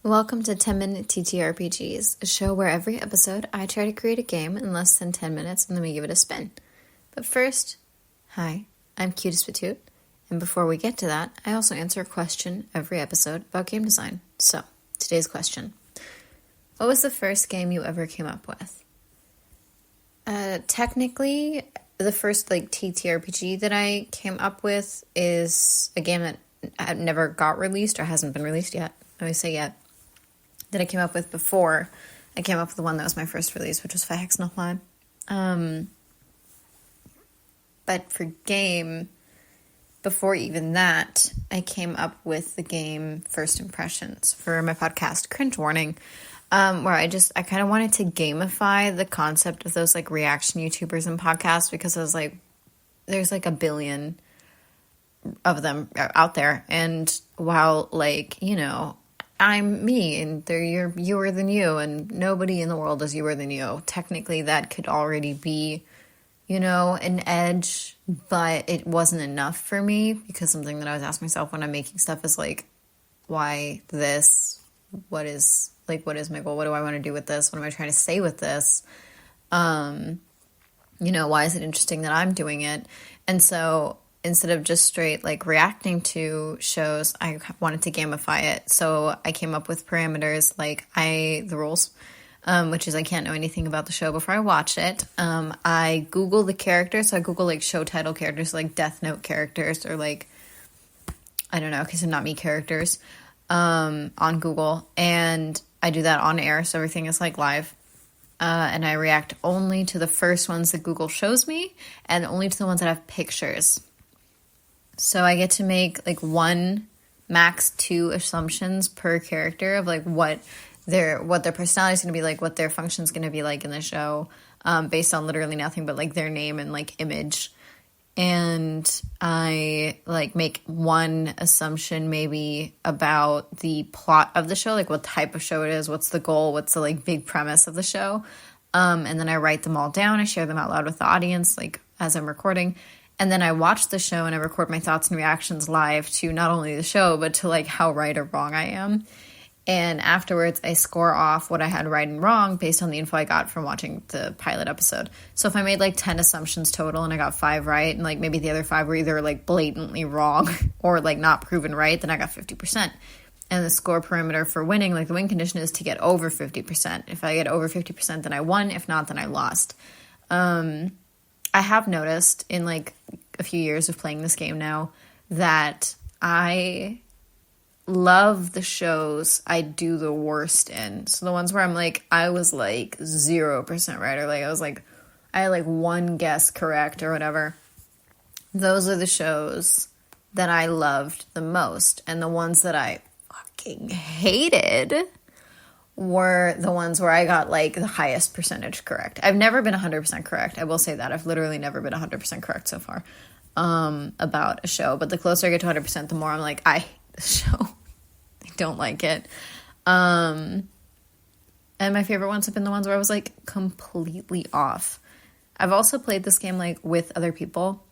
Welcome to 10-Minute TTRPGs, a show where every episode I try to create a game in less than 10 minutes and then we give it a spin. But first, hi, I'm Cutest Patoot, and before we get to that, I also answer a question every episode about game design. So, today's question. What was the first game you ever came up with? Technically, the first TTRPG that I came up with is a game that never got released or hasn't been released yet. I always say yet. That I came up with before I came up with the one that was my first release, which was Five Hex Not Line. But for game, before even that, I came up with the game First Impressions for my podcast, Cringe Warning, where I kind of wanted to gamify the concept of those reaction YouTubers and podcasts, because I was like, there's a billion of them out there, and while I'm me, and you're youer than you, and nobody in the world is youer than you. Technically, that could already be, an edge, but it wasn't enough for me, because something that I was asking myself when I'm making stuff is why this? What is my goal? What do I want to do with this? What am I trying to say with this? Why is it interesting that I'm doing it? And so instead of just straight reacting to shows, I wanted to gamify it. So I came up with parameters the rules, which is I can't know anything about the show before I watch it. I Google the characters. So I Google show title characters, Death Note characters, or I don't know, because they're not me characters, on Google. And I do that on air. So everything is live. And I react only to the first ones that Google shows me, and only to the ones that have pictures. So I get to make one, max two assumptions per character of what their personality is going to be what their function is going to be in the show, based on literally nothing but their name and image. And I make one assumption maybe about the plot of the show, what type of show it is, what's the goal, what's the big premise of the show. And then I write them all down. I share them out loud with the audience as I'm recording. And then I watch the show and I record my thoughts and reactions live to not only the show, but to how right or wrong I am. And afterwards, I score off what I had right and wrong based on the info I got from watching the pilot episode. So if I made 10 assumptions total and I got 5 right, and maybe the other 5 were either blatantly wrong or not proven right, then I got 50%. And the score parameter for winning, the win condition, is to get over 50%. If I get over 50%, then I won. If not, then I lost. I have noticed in a few years of playing this game now that I love the shows I do the worst in. So the ones where I was 0% right, or I had one guess correct or whatever. Those are the shows that I loved the most. And the ones that I fucking hated were the ones where I got the highest percentage correct. I've never been 100% correct. I will say that. I've literally never been 100% correct so far about a show. But the closer I get to 100%, the more I'm I hate this show. I don't like it. And my favorite ones have been the ones where I was completely off. I've also played this game with other people,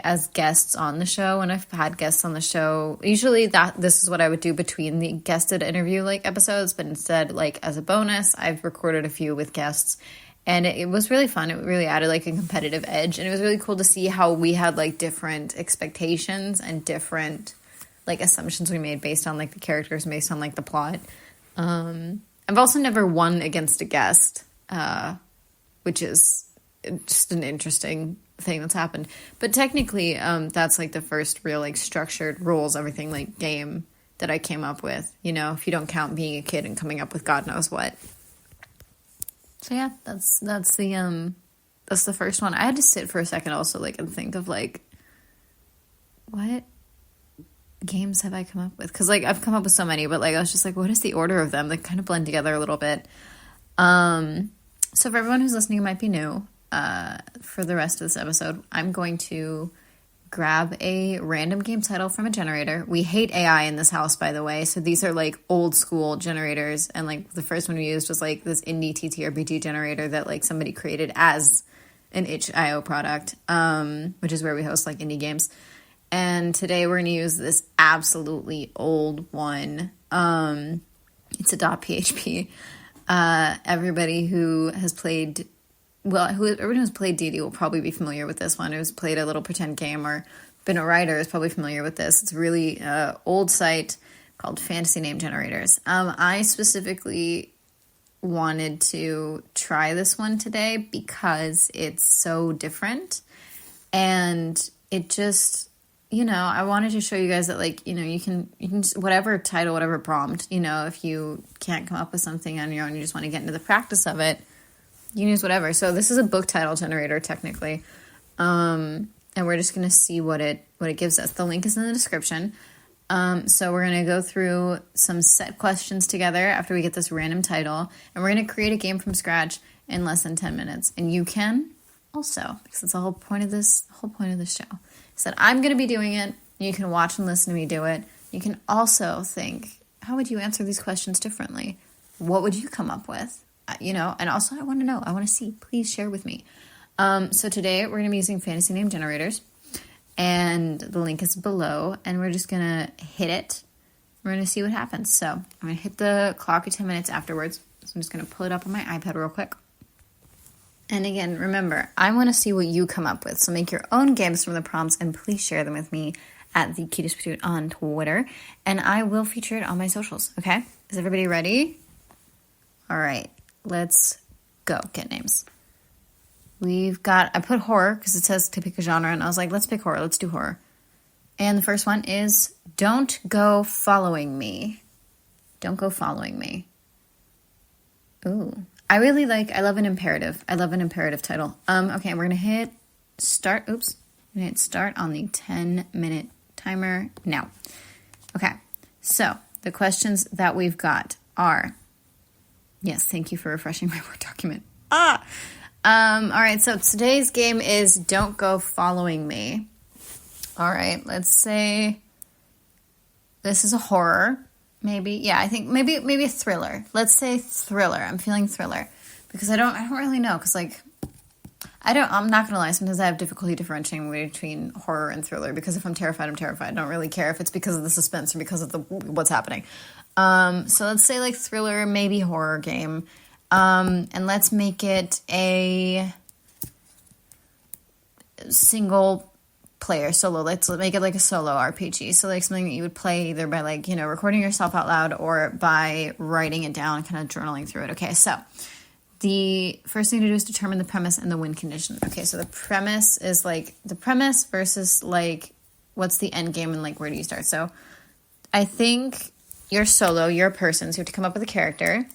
as guests on the show. And I've had guests on the show. Usually this is what I would do between the guested interview episodes, but instead as a bonus, I've recorded a few with guests, and it was really fun. It really added a competitive edge, and it was really cool to see how we had different expectations and different assumptions we made based on the characters, based on the plot. I've also never won against a guest, which is just an interesting thing that's happened. But technically, that's the first real structured rules, everything game that I came up with, if you don't count being a kid and coming up with God knows what. So yeah, that's the first one. I had to sit for a second also and think of what games have I come up with? Because I've come up with so many, but I was just what is the order of them? They kind of blend together a little bit. So for everyone who's listening who might be new, for the rest of this episode, I'm going to grab a random game title from a generator. We hate AI in this house, by the way, so these are old school generators, and the first one we used was this indie TTRPG generator that somebody created as an itch.io product, which is where we host indie games. And today we're going to use this absolutely old one It's a .php. Everybody who has played, everyone who's played D&D will probably be familiar with this one. Who's played a little pretend game or been a writer is probably familiar with this. It's a really old site called Fantasy Name Generators. I specifically wanted to try this one today because it's so different, and it just, I wanted to show you guys that, like, you can just, whatever title, whatever prompt, if you can't come up with something on your own, you just want to get into the practice of it, you can use whatever. So this is a book title generator technically, and we're just going to see what it gives us. The link is in the description. So we're going to go through some set questions together after we get this random title, and we're going to create a game from scratch in less than 10 minutes. And you can also, because it's the whole point of this show, is that I'm going to be doing it. You can watch and listen to me do it. You can also think, how would you answer these questions differently? What would you come up with? And also I want to know, I want to see, please share with me. So today we're going to be using fantasy name generators. And the link is below, and we're just going to hit it. We're going to see what happens. So I'm going to hit the clock at 10 minutes afterwards. So I'm just going to pull it up on my iPad real quick. And again, remember, I want to see what you come up with. So make your own games from the prompts, and please share them with me at the Cutest Pursuit on Twitter. And I will feature it on my socials, okay? Is everybody ready? All right, let's go. Get names. I put horror because it says to pick a genre, and I was like, let's pick horror. Let's do horror. And the first one is Don't Go Following Me. Don't Go Following Me. Ooh. I love an imperative. I love an imperative title. Okay, we're going to hit start. Oops. We're going to hit start on the 10-minute timer now. Okay, so the questions that we've got are, yes, thank you for refreshing my Word document. All right, so today's game is Don't Go Following Me. All right, let's say this is a horror, maybe. Yeah, I think maybe a thriller. Let's say thriller. I'm feeling thriller because I don't really know, because I'm not gonna lie, sometimes I have difficulty differentiating between horror and thriller, because if I'm terrified, I'm terrified. I don't really care if it's because of the suspense or because of what's happening. So let's say like thriller, maybe horror game. And let's make it a single player solo. Let's make it like a solo RPG. So like something that you would play either by recording yourself out loud or by writing it down, kind of journaling through it. Okay, so the first thing to do is determine the premise and the win condition. Okay, so the premise is the premise versus what's the end game and where do you start? So I think you're solo, you're a person, so you have to come up with a character.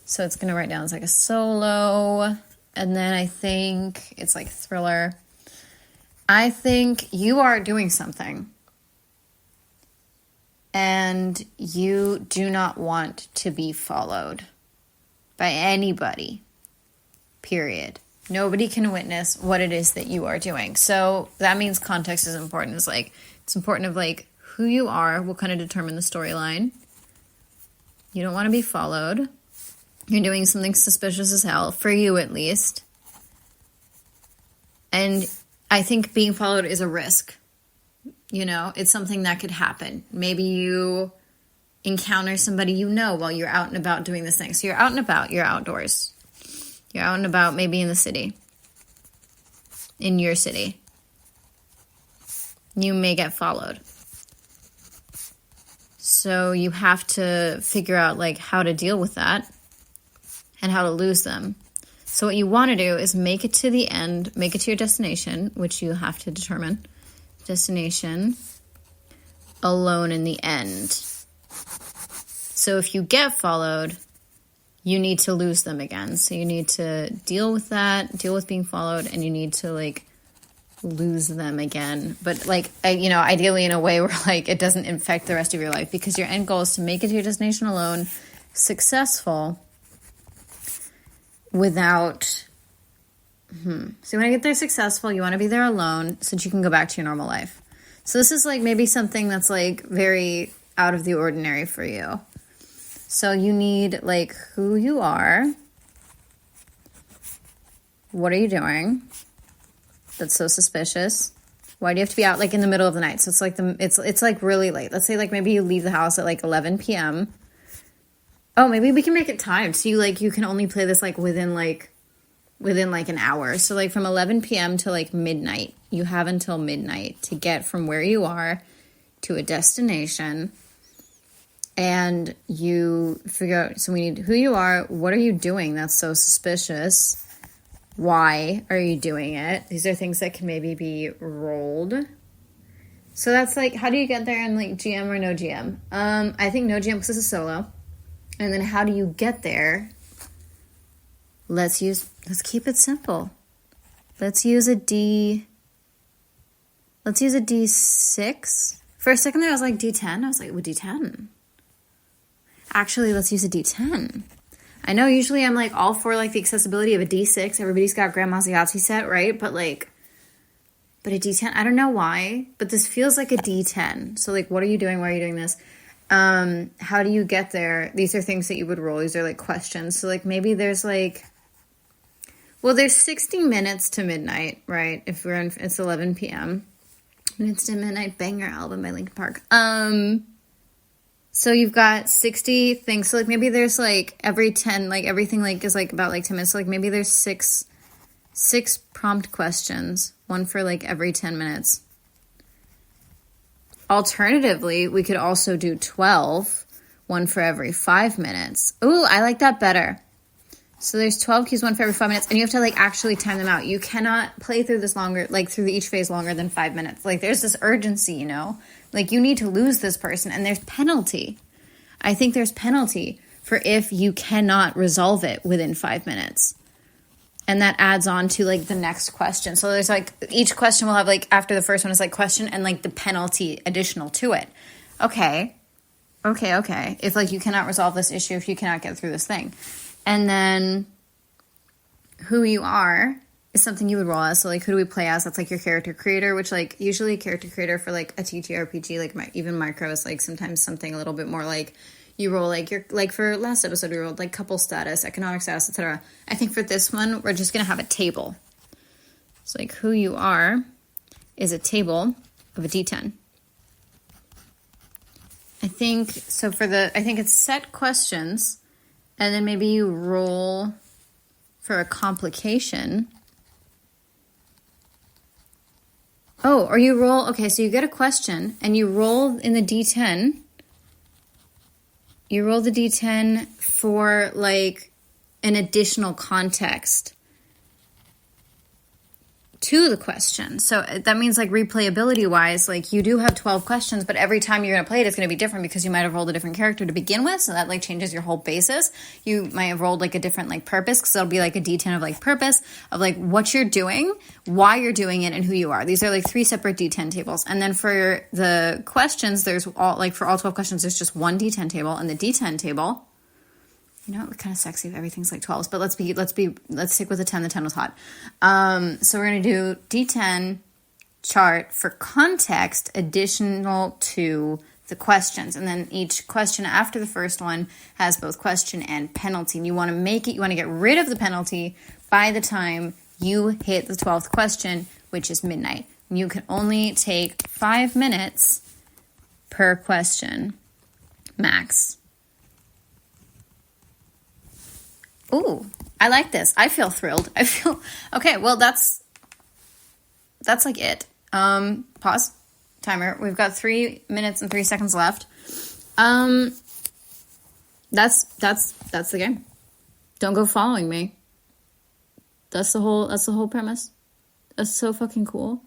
So it's going to write down as a solo, and then I think it's thriller. I think you are doing something, and you do not want to be followed by anybody, period. Nobody can witness what it is that you are doing. So that means context is important. It's important of who you are will kind of determine the storyline. You don't want to be followed. You're doing something suspicious as hell, for you at least. And I think being followed is a risk. It's something that could happen. Maybe you encounter somebody while you're out and about doing this thing. So you're out and about, you're outdoors. You're out and about, maybe in the city. In your city. You may get followed. So you have to figure out how to deal with that. And how to lose them. So what you want to do is make it to the end, make it to your destination, which you have to determine. Destination, alone in the end. So if you get followed, you need to lose them again. So you need to deal with that, deal with being followed, and you need to lose them again. But ideally in a way where it doesn't infect the rest of your life, because your end goal is to make it to your destination alone, successful, without, so you want to get there successful, you want to be there alone so that you can go back to your normal life. So this is maybe something that's very out of the ordinary for you. So you need who you are, what are you doing that's so suspicious, why do you have to be out in the middle of the night? So it's it's really late. Let's say maybe you leave the house at 11 p.m. Oh, maybe we can make it timed. So you can only play this like within an hour. So like from 11 p.m. to like midnight. You have until midnight to get from where you are to a destination. And you figure out, so we need who you are, what are you doing that's so suspicious? Why are you doing it? These are things that can maybe be rolled. So that's like, how do you get there in like GM or no GM? I think no GM because it's a solo. And then how do you get there? Let's keep it simple. Let's use a D6. For a second there I was like D10. I was like, well, D10. Actually, let's use a D10. I know usually I'm like all for like the accessibility of a D6. Everybody's got Grandma's Yahtzee set, right? But a D10, I don't know why, but this feels like a D10. So like, what are you doing? Why are you doing this? How do you get there? These are things that you would roll. These are like questions. So like maybe there's like, well, there's 60 minutes to midnight, right? It's 11 p.m. Minutes to Midnight, banger album by Linkin Park. So you've got 60 things. So like maybe there's like every 10, like everything like is like about like 10 minutes. So like maybe there's six prompt questions, one for like every 10 minutes. Alternatively, we could also do 12, one for every 5 minutes. Ooh, I like that better. So there's 12 cues, one for every 5 minutes, and you have to like actually time them out. You cannot play through this longer, like through each phase longer than 5 minutes. Like there's this urgency, you know? Like you need to lose this person, and there's penalty. I think there's penalty for if you cannot resolve it within 5 minutes. And that adds on to like the next question. So there's like, each question will have like, after the first one is like question and like the penalty additional to it. Okay. If like you cannot resolve this issue, if you cannot get through this thing. And then who you are is something you would roll as. So like, who do we play as? That's like your character creator, which like usually a character creator for like a TTRPG, like even micro is like sometimes something a little bit more like you roll like your, like for last episode we rolled like couple status, economic status, etc. I think for this one we're just gonna have a table. So like who you are is a table of a D10. I think so. I think it's set questions, and then maybe you roll for a complication. Oh, or you roll, okay, so you get a question, and you roll in the D10. You roll the D10 for, like, an additional context to the question. So that means, like, replayability-wise, like, you do have 12 questions, but every time you're going to play it, it's going to be different because you might have rolled a different character to begin with, so that, like, changes your whole basis. You might have rolled, like, a different, like, purpose, because it'll be, like, a D10 of, like, purpose, of, like, what you're doing, why you're doing it, and who you are. These are, like, 3 separate D10 tables. And then for the questions, there's all, like, for all 12 questions, there's just one D10 table, and the D10 table... You know, it's kind of sexy if everything's like 12s, but let's stick with the 10. The 10 was hot. So we're going to do D10 chart for context additional to the questions. And then each question after the first one has both question and penalty. And you want to get rid of the penalty by the time you hit the 12th question, which is midnight. You can only take 5 minutes per question, max. Ooh, I like this. I feel thrilled. Okay, well, that's like it. Pause. Timer. We've got 3 minutes and 3 seconds left. That's the game. Don't go following me. That's the whole premise. That's so fucking cool.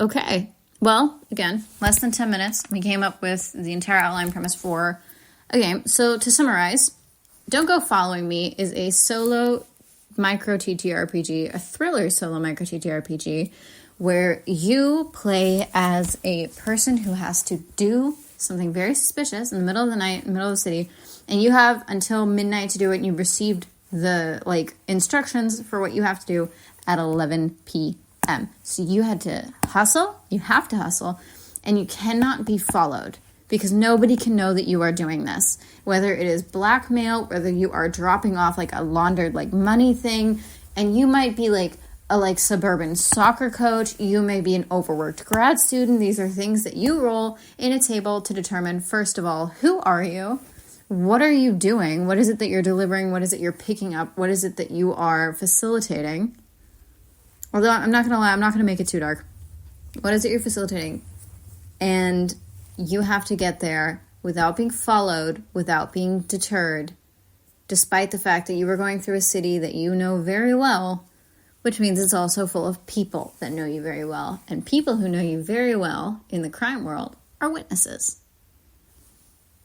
Okay. Well, again, less than 10 minutes. We came up with the entire outline premise for a game. So to summarize, Don't Go Following Me is a solo micro TTRPG, a thriller solo micro TTRPG, where you play as a person who has to do something very suspicious in the middle of the night, in the middle of the city, and you have until midnight to do it, and you received the, like, instructions for what you have to do at 11 p.m. So you have to hustle, and you cannot be followed, because nobody can know that you are doing this. Whether it is blackmail, whether you are dropping off like a laundered like money thing, and you might be like a suburban soccer coach, you may be an overworked grad student. These are things that you roll in a table to determine, first of all, who are you? what are you doing? What is it that you're delivering? What is it you're picking up? What is it that you are facilitating? Although I'm not going to lie, I'm not going to make it too dark. What is it you're facilitating? And you have to get there without being followed, without being deterred, despite the fact that you were going through a city that you know very well, which means it's also full of people that know you very well. And people who know you very well in the crime world are witnesses.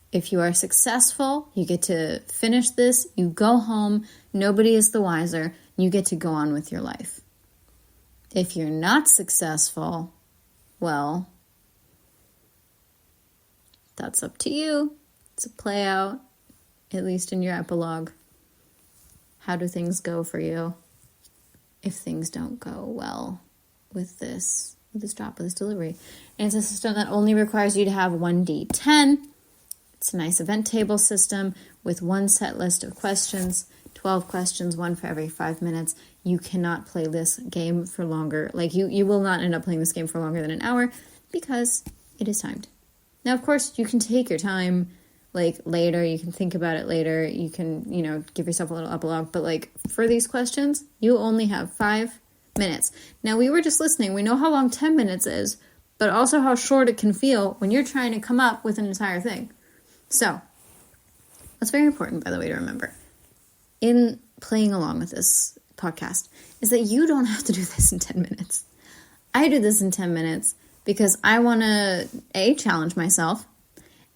If you are successful, you get to finish this, you go home, nobody is the wiser, you get to go on with your life. If you're not successful, well, that's up to you. It's a play out, at least in your epilogue. How do things go for you if things don't go well with this drop, with this delivery? And it's a system that only requires you to have 1d10. It's a nice event table system with one set list of questions, 12 questions, one for every 5 minutes. You cannot play this game for longer. Like, you will not end up playing this game for longer than an hour because it is timed. Now, of course, you can take your time, like, later. You can think about it later. You can, give yourself a little epilogue. But, like, for these questions, you only have 5 minutes. Now, we were just listening. We know how long 10 minutes is, but also how short it can feel when you're trying to come up with an entire thing. So, what's very important, by the way, to remember in playing along with this podcast is that you don't have to do this in 10 minutes. I do this in 10 minutes because I want to, challenge myself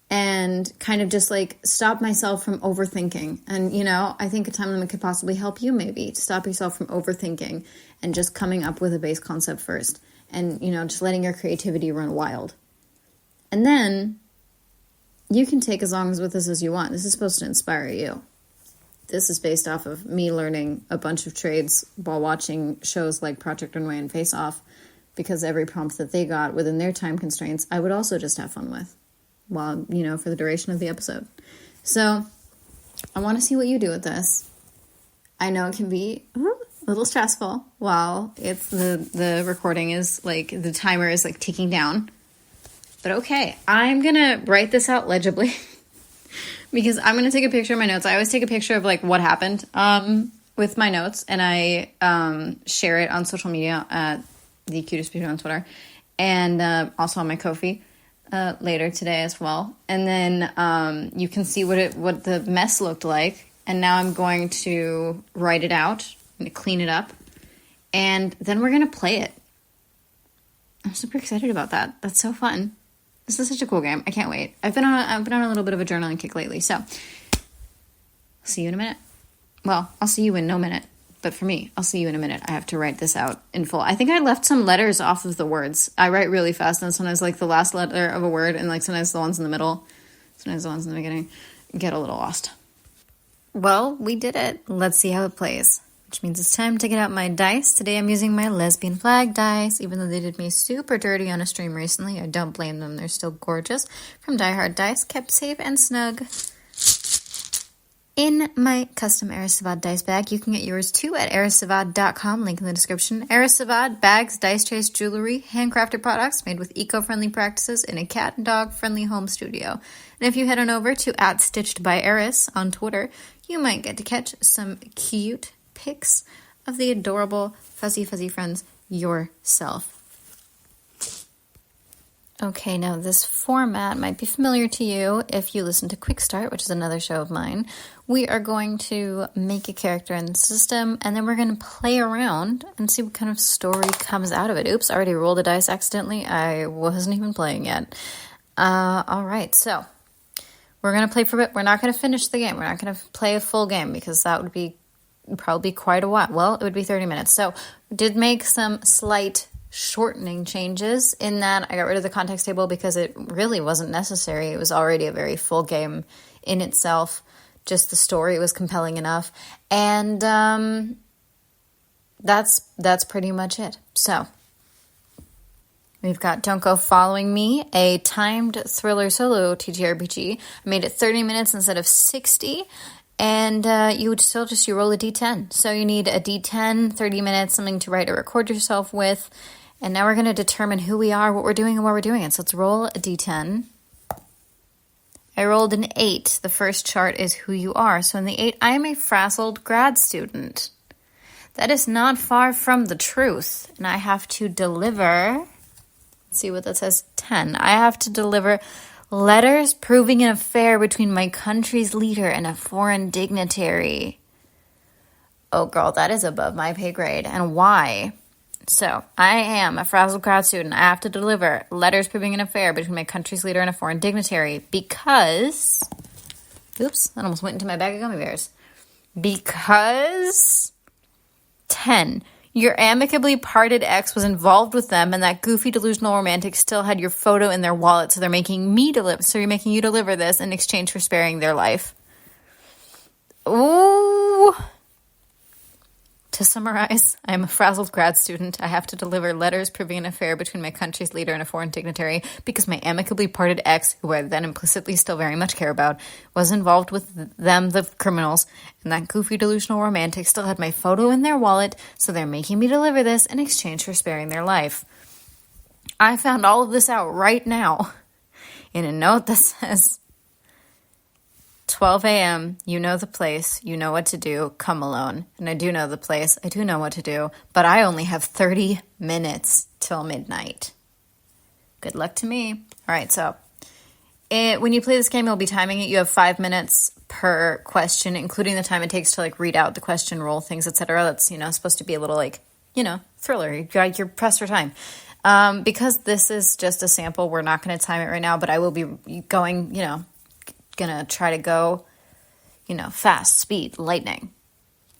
and kind of just, like, stop myself from overthinking. And, I think a time limit could possibly help you maybe to stop yourself from overthinking and just coming up with a base concept first and, just letting your creativity run wild. And then you can take as long with this as you want. This is supposed to inspire you. This is based off of me learning a bunch of trades while watching shows like Project Runway and Face Off, because every prompt that they got within their time constraints, I would also just have fun with while, for the duration of the episode. So I want to see what you do with this. I know it can be a little stressful while it's the recording is, like, the timer is, like, ticking down. But okay, I'm going to write this out legibly because I'm going to take a picture of my notes. I always take a picture of, like, what happened with my notes, and I share it on social media at the cutest beauty on Twitter, and also on my Ko-fi later today as well. And then you can see what the mess looked like. And now I'm going to write it out and clean it up, and then we're going to play it. I'm super excited about that. That's so fun. This is such a cool game. I can't wait. I've been on a little bit of a journaling kick lately, so I'll see you in a minute. Well, I'll see you in no minute, but for me, I'll see you in a minute. I have to write this out in full. I think I left some letters off of the words. I write really fast, and sometimes, like, the last letter of a word, and, like, sometimes the ones in the middle, sometimes the ones in the beginning get a little lost. Well, we did it. Let's see how it plays. Which means it's time to get out my dice. Today I'm using my lesbian flag dice, even though they did me super dirty on a stream recently. I don't blame them. They're still gorgeous. From Die Hard Dice, kept safe and snug in my custom Aristavad dice bag. You can get yours too at aristavad.com, link in the description. Aristavad bags, dice trays, jewelry, handcrafted products made with eco-friendly practices in a cat and dog friendly home studio. And if you head on over to @StitchedByAris on Twitter, you might get to catch some cute pics of the adorable fuzzy friends yourself. Okay, now this format might be familiar to you if you listen to Quick Start, which is another show of mine. We are going to make a character in the system, and then we're going to play around and see what kind of story comes out of it. Oops, I already rolled a dice accidentally. I wasn't even playing yet. All right, so we're going to play for a bit. We're not going to finish the game. We're not going to play a full game because that would be probably quite a while. Well, it would be 30 minutes. So we did make some slight shortening changes in that I got rid of the context table because it really wasn't necessary. It was already a very full game in itself. Just the story was compelling enough. And that's pretty much it. So we've got Don't Go Following Me, a timed thriller solo TTRPG. I made it 30 minutes instead of 60. And you would still you roll a d10. So you need a d10, 30 minutes, something to write or record yourself with. And now we're going to determine who we are, what we're doing, and why we're doing it. So let's roll a d10. I rolled an 8. The first chart is who you are. So in the 8, I am a frazzled grad student. That is not far from the truth. And I have to deliver, let's see what that says, 10. I have to deliver letters proving an affair between my country's leader and a foreign dignitary. Oh, girl, that is above my pay grade. And why? So, I am a frazzled grad student. I have to deliver letters proving an affair between my country's leader and a foreign dignitary because... Oops, that almost went into my bag of gummy bears. Because... 10. Your amicably parted ex was involved with them, and that goofy delusional romantic still had your photo in their wallet, so they're making me deliver. So you're making you deliver this in exchange for sparing their life. Ooh. To summarize, I am a frazzled grad student. I have to deliver letters proving an affair between my country's leader and a foreign dignitary because my amicably parted ex, who I then implicitly still very much care about, was involved with them, the criminals, and that goofy delusional romantic still had my photo in their wallet, so they're making me deliver this in exchange for sparing their life. I found all of this out right now in a note that says, 12 a.m., you know the place, you know what to do, come alone. And I do know the place, I do know what to do, but I only have 30 minutes till midnight. Good luck to me. All right, so when you play this game, you'll be timing it. You have 5 minutes per question, including the time it takes to read out the question, roll things, etc. That's, supposed to be a little thriller. You're pressed for time. Because this is just a sample, we're not going to time it right now, but I will be going, gonna try to go, fast, speed, lightning.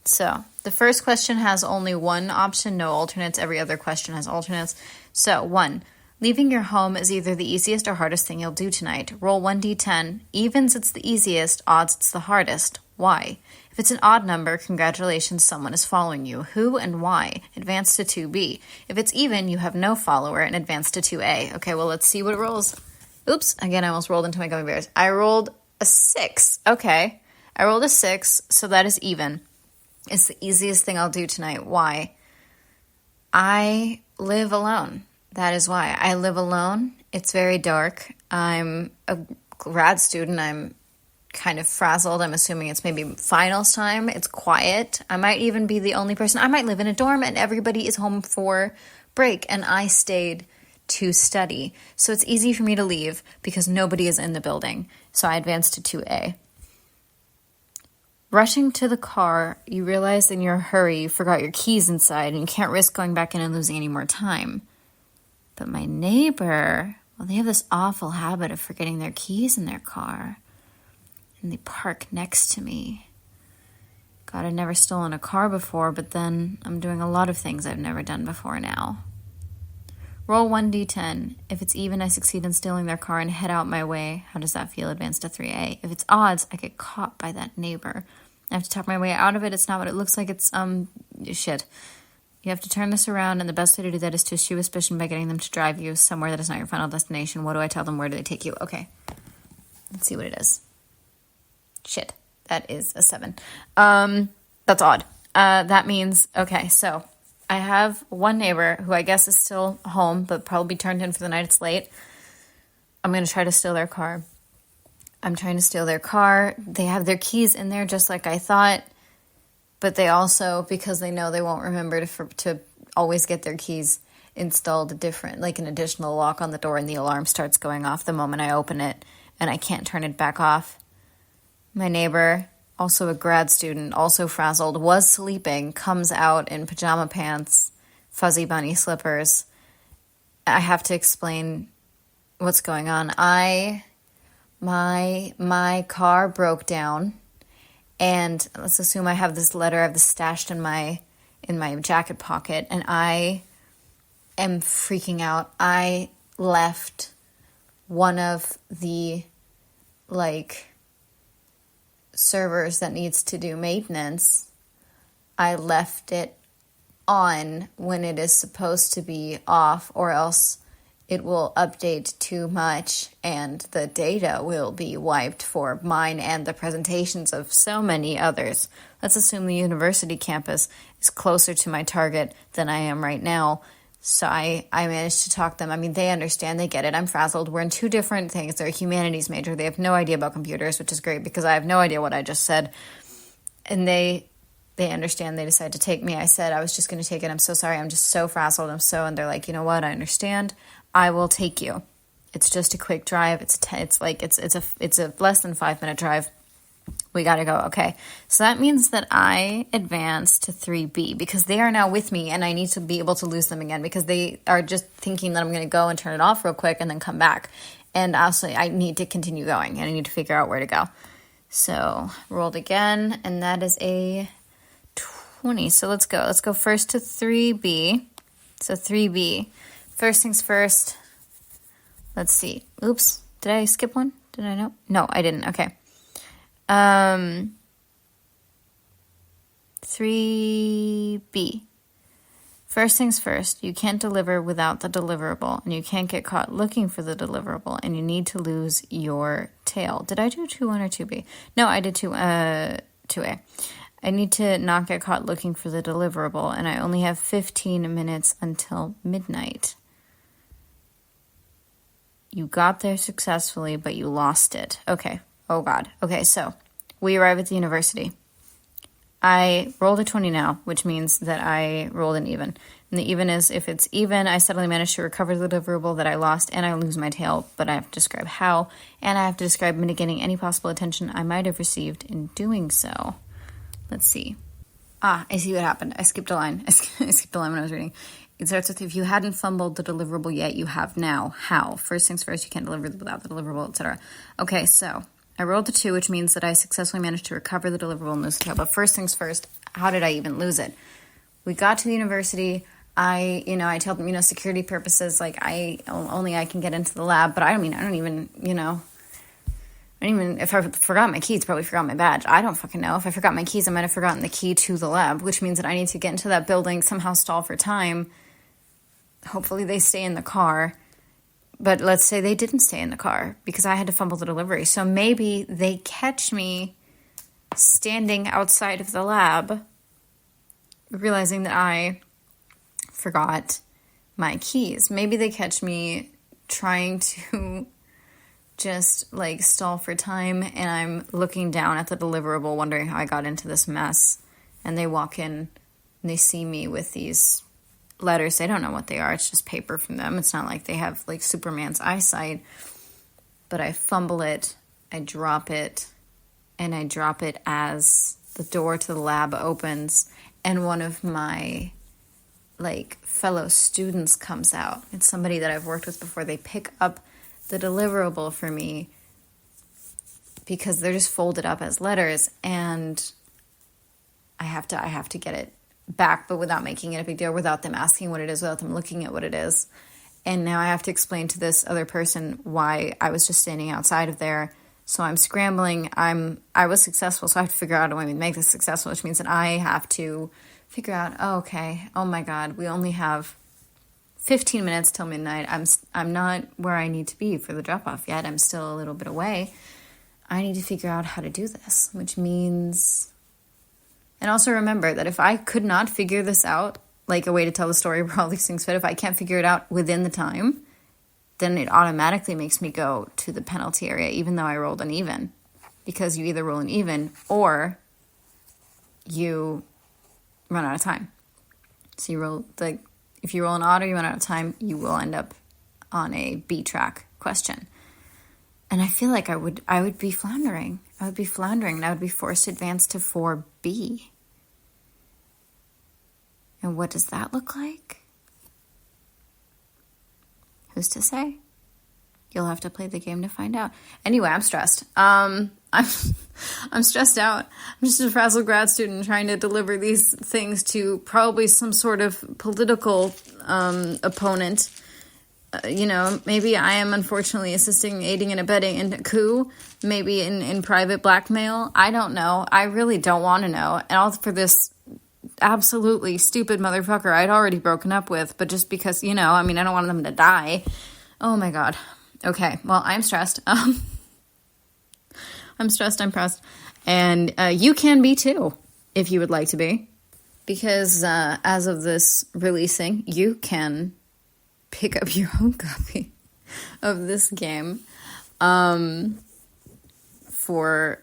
So the first question has only one option, no alternates. Every other question has alternates. So 1, leaving your home is either the easiest or hardest thing you'll do tonight. Roll 1d10. Evens, it's the easiest. Odds, it's the hardest. Why? If it's an odd number, congratulations, someone is following you. Who and why? Advance to 2b. If it's even, you have no follower and advance to 2a. Okay, well, let's see what it rolls. Oops, again, I almost rolled into my gummy bears. I rolled a 6. Okay. I rolled a 6, so that is even. It's the easiest thing I'll do tonight. Why? I live alone. That is why. I live alone. It's very dark. I'm a grad student. I'm kind of frazzled. I'm assuming it's maybe finals time. It's quiet. I might even be the only person. I might live in a dorm and everybody is home for break and I stayed to study. So it's easy for me to leave because nobody is in the building. So I advanced to 2A. Rushing to the car, you realize in your hurry you forgot your keys inside and you can't risk going back in and losing any more time. But my neighbor, well, they have this awful habit of forgetting their keys in their car. And they park next to me. God, I've never stolen a car before, but then I'm doing a lot of things I've never done before now. Roll 1d10. If it's even, I succeed in stealing their car and head out my way. How does that feel? Advance to 3A. If it's odds, I get caught by that neighbor. I have to talk my way out of it. It's not what it looks like. It's, shit. You have to turn this around, and the best way to do that is to eschew suspicion by getting them to drive you somewhere that is not your final destination. What do I tell them? Where do they take you? Okay. Let's see what it is. Shit. That is a 7. That's odd. That means, okay, so I have one neighbor who I guess is still home, but probably turned in for the night. It's late. I'm going to try to steal their car. I'm trying to steal their car. They have their keys in there just like I thought, but they also, because they know they won't remember to always get their keys, installed an additional lock on the door, and the alarm starts going off the moment I open it, and I can't turn it back off. My neighbor, also a grad student, also frazzled, was sleeping, comes out in pajama pants, fuzzy bunny slippers. I have to explain what's going on. My car broke down, and let's assume I have this letter. I have this stashed in my jacket pocket, and I am freaking out. I left one of the servers that needs to do maintenance. I left it on when it is supposed to be off, or else it will update too much and the data will be wiped for mine and the presentations of so many others. Let's assume the university campus is closer to my target than I am right now. So I managed to talk them. I mean, they understand, they get it. I'm frazzled. We're in two different things. They're a humanities major. They have no idea about computers, which is great because I have no idea what I just said. And they understand. They decide to take me. I said I was just going to take it. I'm so sorry. I'm just so frazzled. And they're like, you know what? I understand. I will take you. It's just a quick drive. It's a less than 5-minute drive. We got to go. Okay. So that means that I advance to 3B because they are now with me and I need to be able to lose them again because they are just thinking that I'm going to go and turn it off real quick and then come back. And also I need to continue going and I need to figure out where to go. So rolled again and that is a 20. So let's go. Let's go first to 3B. So 3B. First things first. Let's see. Oops. Did I skip one? Did I know? No, I didn't. Okay. 3B. First things first, you can't deliver without the deliverable, and you can't get caught looking for the deliverable, and you need to lose your tail. Did I do 2-1 or 2B? No, I did 2A. I need to not get caught looking for the deliverable, and I only have 15 minutes until midnight. You got there successfully, but you lost it. Okay. Oh, God. Okay, so we arrive at the university. I rolled a 20 now, which means that I rolled an even. And the even is, if it's even, I suddenly manage to recover the deliverable that I lost, and I lose my tail, but I have to describe how, and I have to describe mitigating any possible attention I might have received in doing so. Let's see. I see what happened. I skipped a line. I skipped a line when I was reading. It starts with, if you hadn't fumbled the deliverable yet, you have now. How? First things first, you can't deliver without the deliverable, etc. Okay, so I rolled a 2, which means that I successfully managed to recover the deliverable and lose the tail. But first things first, how did I even lose it? We got to the university. I told them, security purposes, like I can get into the lab, but if I forgot my keys, probably forgot my badge. I don't fucking know. If I forgot my keys, I might have forgotten the key to the lab, which means that I need to get into that building, somehow stall for time. Hopefully they stay in the car. But let's say they didn't stay in the car because I had to fumble the delivery. So maybe they catch me standing outside of the lab, realizing that I forgot my keys. Maybe they catch me trying to just like stall for time and I'm looking down at the deliverable wondering how I got into this mess, and they walk in and they see me with these letters. They don't know what they are. It's just paper from them. It's not like they have like Superman's eyesight. But I fumble it, I drop it, and I drop it as the door to the lab opens and one of my fellow students comes out. It's somebody that I've worked with before. They pick up the deliverable for me because they're just folded up as letters, and I have to get it back, but without making it a big deal, without them asking what it is, without them looking at what it is. And now I have to explain to this other person why I was just standing outside of there. So I'm scrambling. I was successful, so I have to figure out a way to make this successful, which means that I have to figure out, oh my God, we only have 15 minutes till midnight. I'm not where I need to be for the drop-off yet. I'm still a little bit away. I need to figure out how to do this, which means... And also remember that if I could not figure this out, like a way to tell the story where all these things fit, if I can't figure it out within the time, then it automatically makes me go to the penalty area, even though I rolled an even. Because you either roll an even or you run out of time. So if you roll an odd or you run out of time, you will end up on a B track question. And I feel like I would be floundering. I would be floundering and I would be forced to advance to 4B. And what does that look like? Who's to say? You'll have to play the game to find out. Anyway, I'm stressed. I'm stressed out. I'm just a frazzled grad student trying to deliver these things to probably some sort of political opponent. Maybe I am unfortunately aiding and abetting in a coup, maybe in private blackmail. I don't know. I really don't want to know. And all for this absolutely stupid motherfucker I'd already broken up with, but just because, I don't want them to die. Oh my God. Okay, well, I'm stressed. I'm stressed, I'm pressed. And you can be too, if you would like to be. because as of this releasing, you can pick up your own copy of this game for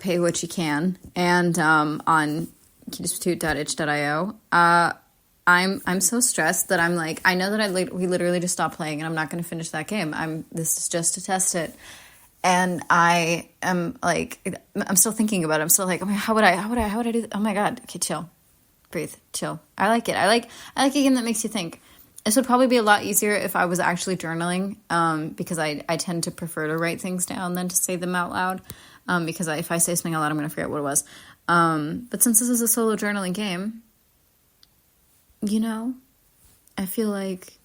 pay what you can, and on cutespodoot.itch.io. I'm so stressed that I'm like, I know that we literally just stopped playing, and I'm not going to finish that game. This is just to test it, and I am like, I'm still thinking about it. I'm still like, oh my, how would I do that? Oh my god, okay, chill, breathe, chill. I like it. I like a game that makes you think. This would probably be a lot easier if I was actually journaling, because I tend to prefer to write things down than to say them out loud, because if I say something out loud, I'm going to forget what it was. But since this is a solo journaling game, I feel like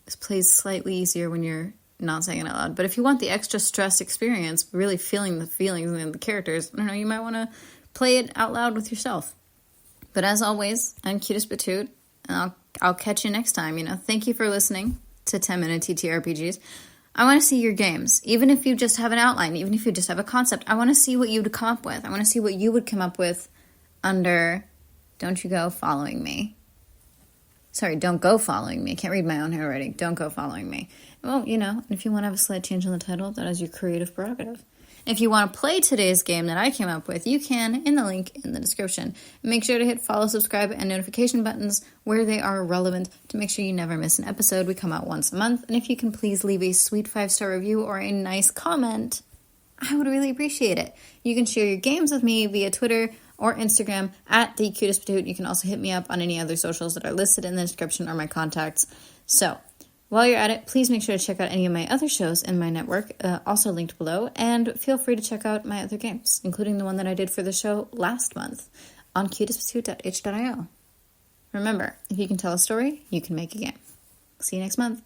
this plays slightly easier when you're not saying it out loud. But if you want the extra stress experience, really feeling the feelings and the characters, I don't know, you might want to play it out loud with yourself. But as always, I'm Cutest Batoot, and I'll catch you next time. Thank you for listening to 10-Minute TTRPGs. I want to see your games. Even if you just have an outline, even if you just have a concept, I want to see what you would come up with. I want to see what you would come up with under Don't You Go Following Me. Sorry, don't go following me. I can't read my own handwriting. Don't go following me. Well, if you want to have a slight change in the title, that is your creative prerogative. If you want to play today's game that I came up with, you can in the link in the description. Make sure to hit follow, subscribe, and notification buttons where they are relevant to make sure you never miss an episode. We come out once a month, and if you can please leave a sweet 5-star review or a nice comment, I would really appreciate it. You can share your games with me via Twitter or Instagram at the Cutest Batoot. You can also hit me up on any other socials that are listed in the description or my contacts. So, while you're at it, please make sure to check out any of my other shows in my network, also linked below, and feel free to check out my other games, including the one that I did for the show last month on cutestbatoot.itch.io. Remember, if you can tell a story, you can make a game. See you next month.